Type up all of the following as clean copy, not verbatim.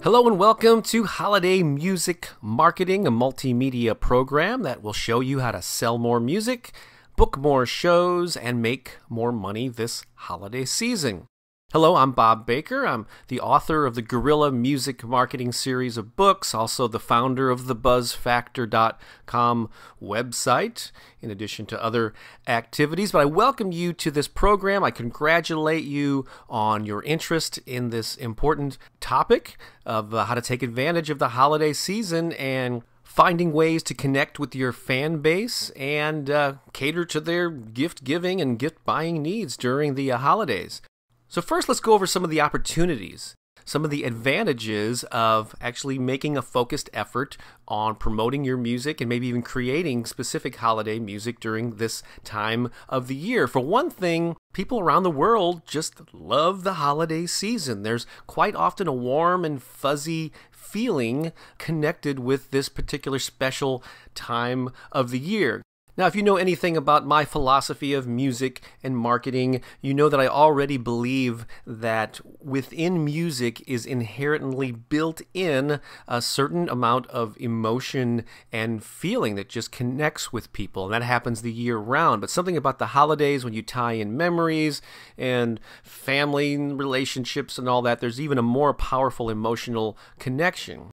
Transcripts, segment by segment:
Hello and welcome to Holiday Music Marketing, a multimedia program that will show you how to sell more music, book more shows, and make more money this holiday season. Hello, I'm Bob Baker. I'm the author of the Guerrilla Music Marketing series of books, also the founder of the BuzzFactor.com website, in addition to other activities. But I welcome you to this program. I congratulate you on your interest in this important topic of how to take advantage of the holiday season and finding ways to connect with your fan base and cater to their gift giving and gift buying needs during the holidays. So first, let's go over some of the opportunities, some of the advantages of actually making a focused effort on promoting your music and maybe even creating specific holiday music during this time of the year. For one thing, people around the world just love the holiday season. There's quite often a warm and fuzzy feeling connected with this particular special time of the year. Now, if you know anything about my philosophy of music and marketing, you know that I already believe that within music is inherently built in a certain amount of emotion and feeling that just connects with people. And that happens the year round. But something about the holidays, when you tie in memories and family relationships and all that, there's even a more powerful emotional connection.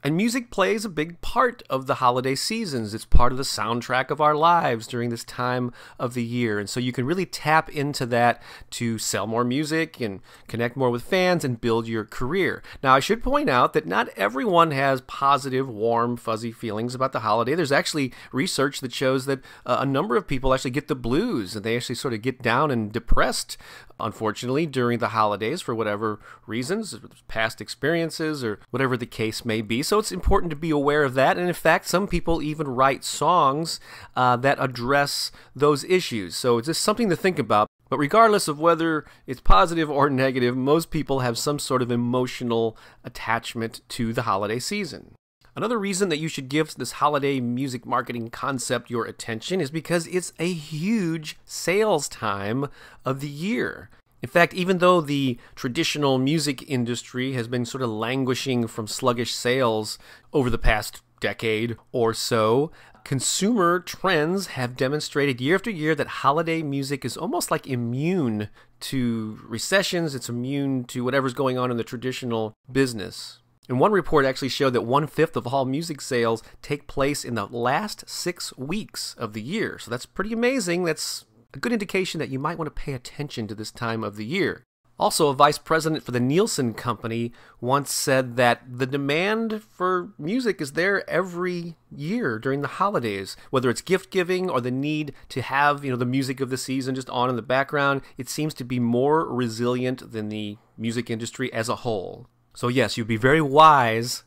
And music plays a big part of the holiday seasons. It's part of the soundtrack of our lives during this time of the year. And so you can really tap into that to sell more music and connect more with fans and build your career. Now, I should point out that not everyone has positive, warm, fuzzy feelings about the holiday. There's actually research that shows that a number of people actually get the blues, and they actually sort of get down and depressed, unfortunately, during the holidays for whatever reasons, past experiences or whatever the case may be. So it's important to be aware of that. And in fact, some people even write songs that address those issues. So it's just something to think about. But regardless of whether it's positive or negative, most people have some sort of emotional attachment to the holiday season. Another reason that you should give this holiday music marketing concept your attention is because it's a huge sales time of the year. In fact, even though the traditional music industry has been sort of languishing from sluggish sales over the past decade or so, consumer trends have demonstrated year after year that holiday music is almost like immune to recessions. It's immune to whatever's going on in the traditional business. And one report actually showed that 1/5 of all music sales take place in the last 6 weeks of the year. So that's pretty amazing. That's a good indication that you might want to pay attention to this time of the year. Also, a vice president for the Nielsen company once said that the demand for music is there every year during the holidays, whether it's gift giving or the need to have, the music of the season just on in the background. It seems to be more resilient than the music industry as a whole. So yes, you'd be very wise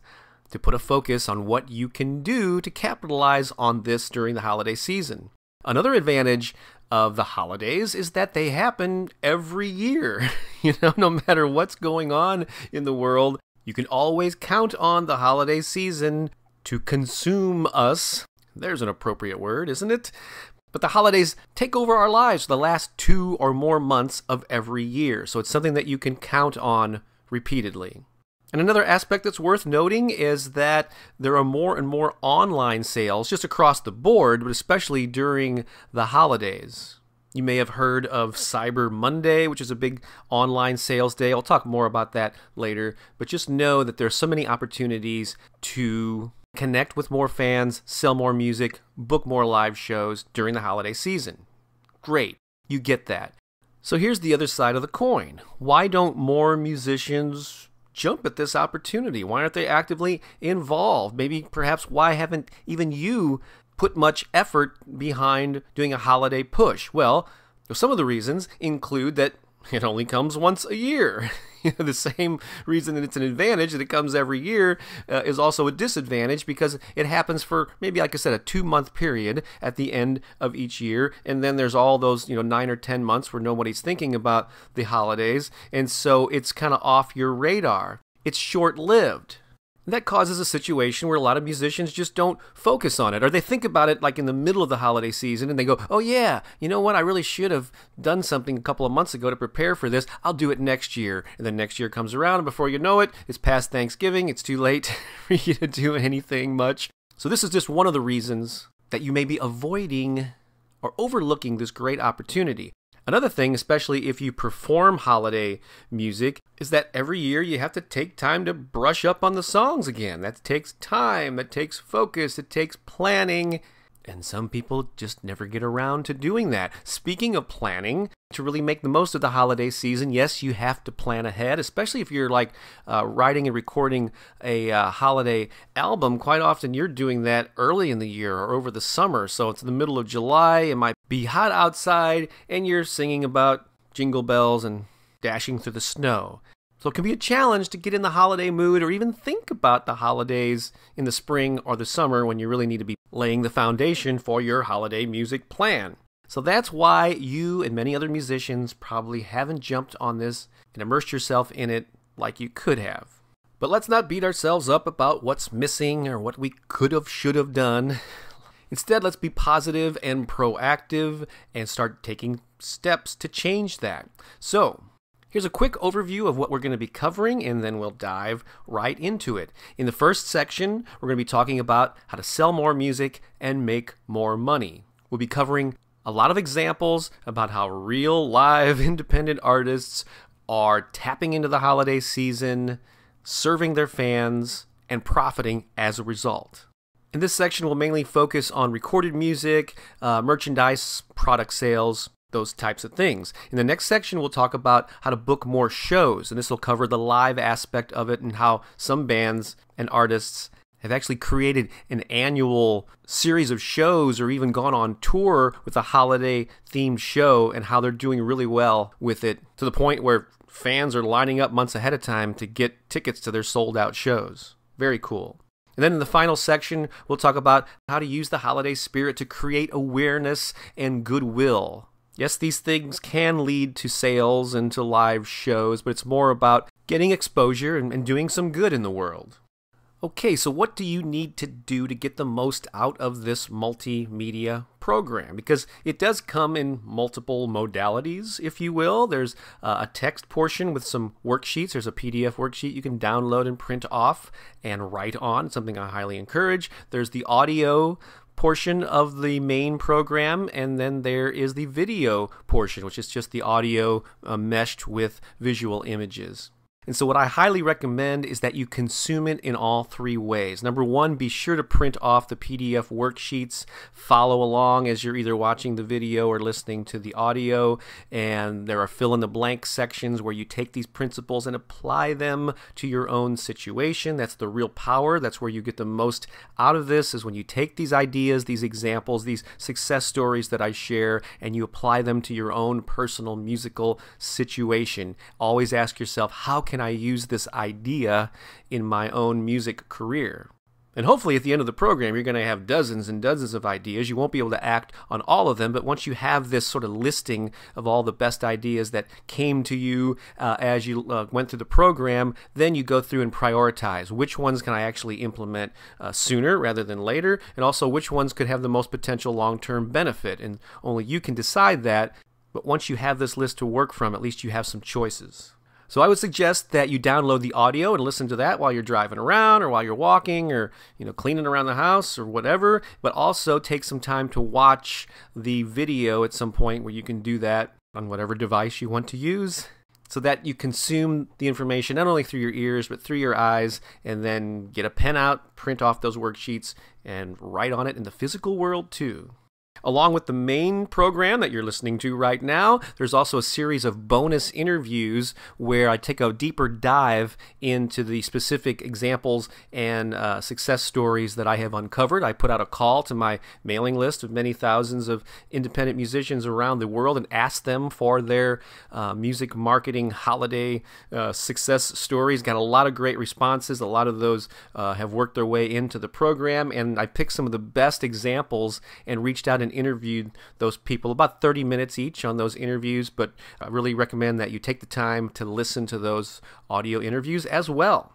to put a focus on what you can do to capitalize on this during the holiday season. Another advantage of the holidays is that they happen every year. No matter what's going on in the world, you can always count on the holiday season to consume us. There's an appropriate word, isn't it? But the holidays take over our lives for the last 2 or more months of every year. So it's something that you can count on repeatedly. And another aspect that's worth noting is that there are more and more online sales just across the board, but especially during the holidays. You may have heard of Cyber Monday, which is a big online sales day. I'll talk more about that later, but just know that there are so many opportunities to connect with more fans, sell more music, book more live shows during the holiday season. Great, you get that. So here's the other side of the coin. Why don't more musicians jump at this opportunity? Why aren't they actively involved? Maybe perhaps why haven't even you put much effort behind doing a holiday push? Well, some of the reasons include that it only comes once a year. The same reason that it's an advantage that it comes every year is also a disadvantage because it happens for maybe, like I said, a 2-month period at the end of each year. And then there's all those, 9 or 10 months where nobody's thinking about the holidays. And so it's kind of off your radar. It's short-lived. That causes a situation where a lot of musicians just don't focus on it, or they think about it like in the middle of the holiday season and they go, oh yeah, you know what, I really should have done something a couple of months ago to prepare for this. I'll do it next year. And then next year comes around and before you know it, it's past Thanksgiving. It's too late for you to do anything much. So this is just one of the reasons that you may be avoiding or overlooking this great opportunity. Another thing, especially if you perform holiday music, is that every year you have to take time to brush up on the songs again. That takes time, that takes focus, it takes planning, and some people just never get around to doing that. Speaking of planning, to really make the most of the holiday season, yes, you have to plan ahead, especially if you're like writing and recording a holiday album. Quite often you're doing that early in the year or over the summer. So it's the middle of July, it might be hot outside, and you're singing about jingle bells and dashing through the snow. So it can be a challenge to get in the holiday mood or even think about the holidays in the spring or the summer when you really need to be laying the foundation for your holiday music plan. So that's why you and many other musicians probably haven't jumped on this and immersed yourself in it like you could have. But let's not beat ourselves up about what's missing or what we could have, should have done. Instead, let's be positive and proactive and start taking steps to change that. So, here's a quick overview of what we're going to be covering, and then we'll dive right into it. In the first section, we're going to be talking about how to sell more music and make more money. We'll be covering a lot of examples about how real, live, independent artists are tapping into the holiday season, serving their fans, and profiting as a result. In this section, we'll mainly focus on recorded music, merchandise, product sales, those types of things. In the next section, we'll talk about how to book more shows, and this will cover the live aspect of it and how some bands and artists have actually created an annual series of shows or even gone on tour with a holiday-themed show and how they're doing really well with it to the point where fans are lining up months ahead of time to get tickets to their sold-out shows. Very cool. And then in the final section, we'll talk about how to use the holiday spirit to create awareness and goodwill. Yes, these things can lead to sales and to live shows, but it's more about getting exposure and doing some good in the world. Okay, so what do you need to do to get the most out of this multimedia program? Because it does come in multiple modalities, if you will. There's a text portion with some worksheets. There's a PDF worksheet you can download and print off and write on, something I highly encourage. There's the audio portion of the main program, and then there is the video portion, which is just the audio meshed with visual images. And so what I highly recommend is that you consume it in all three ways. Number one, be sure to print off the PDF worksheets, follow along as you're either watching the video or listening to the audio, and there are fill-in-the-blank sections where you take these principles and apply them to your own situation. That's the real power. That's where you get the most out of this, is when you take these ideas, these examples, these success stories that I share, and you apply them to your own personal musical situation. Always ask yourself, how can I use this idea in my own music career? And hopefully at the end of the program, you're going to have dozens and dozens of ideas. You won't be able to act on all of them, but once you have this sort of listing of all the best ideas that came to you as you went through the program, then you go through and prioritize which ones can I actually implement sooner rather than later, and also which ones could have the most potential long-term benefit. And only you can decide that, but once you have this list to work from, at least you have some choices. So I would suggest that you download the audio and listen to that while you're driving around or while you're walking or cleaning around the house or whatever, but also take some time to watch the video at some point where you can do that on whatever device you want to use, so that you consume the information not only through your ears but through your eyes, and then get a pen out, print off those worksheets, and write on it in the physical world too. Along with the main program that you're listening to right now, there's also a series of bonus interviews where I take a deeper dive into the specific examples and success stories that I have uncovered. I put out a call to my mailing list of many thousands of independent musicians around the world and asked them for their music marketing holiday success stories. Got a lot of great responses. A lot of those have worked their way into the program, and I picked some of the best examples and reached out and interviewed those people, about 30 minutes each on those interviews, but I really recommend that you take the time to listen to those audio interviews as well.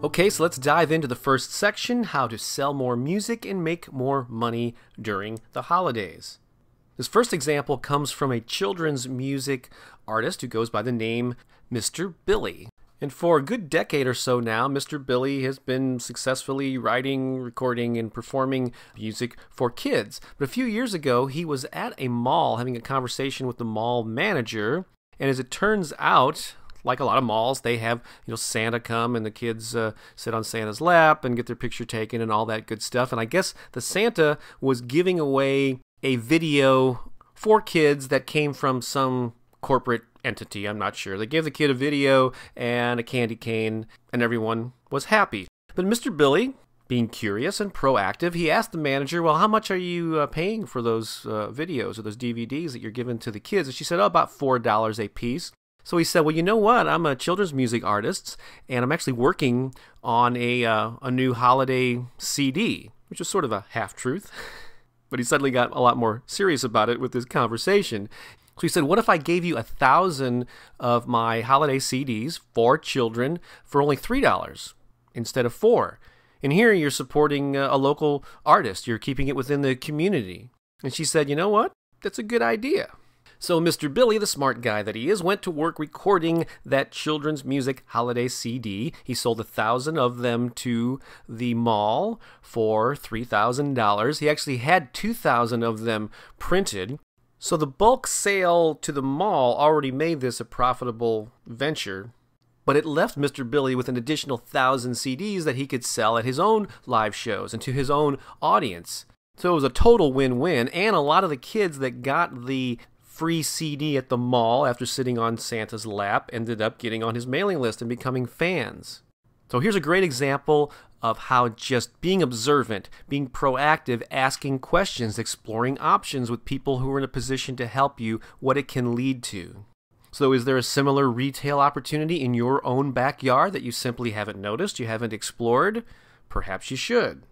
Okay, so let's dive into the first section, how to sell more music and make more money during the holidays. This first example comes from a children's music artist who goes by the name Mr. Billy. And for a good decade or so now, Mr. Billy has been successfully writing, recording, and performing music for kids. But a few years ago, he was at a mall having a conversation with the mall manager. And as it turns out, like a lot of malls, they have Santa come and the kids sit on Santa's lap and get their picture taken and all that good stuff. And I guess the Santa was giving away a video for kids that came from some corporate entity. I'm not sure. They gave the kid a video and a candy cane, and everyone was happy. But Mr. Billy, being curious and proactive, he asked the manager, well, how much are you paying for those videos or those DVDs that you're giving to the kids? And she said, oh, about $4 a piece. So he said, well, you know what? I'm a children's music artist, and I'm actually working on a new holiday CD, which was sort of a half-truth. But he suddenly got a lot more serious about it with this conversation. So he said, what if I gave you 1,000 of my holiday CDs for children for only $3 instead of $4? And here you're supporting a local artist. You're keeping it within the community. And she said, you know what? That's a good idea. So Mr. Billy, the smart guy that he is, went to work recording that children's music holiday CD. He sold 1,000 of them to the mall for $3,000. He actually had 2,000 of them printed. So the bulk sale to the mall already made this a profitable venture. But it left Mr. Billy with an additional 1,000 CDs that he could sell at his own live shows and to his own audience. So it was a total win-win, and a lot of the kids that got the free CD at the mall after sitting on Santa's lap ended up getting on his mailing list and becoming fans. So here's a great example of how just being observant, being proactive, asking questions, exploring options with people who are in a position to help you, what it can lead to. So is there a similar retail opportunity in your own backyard that you simply haven't noticed, you haven't explored? Perhaps you should.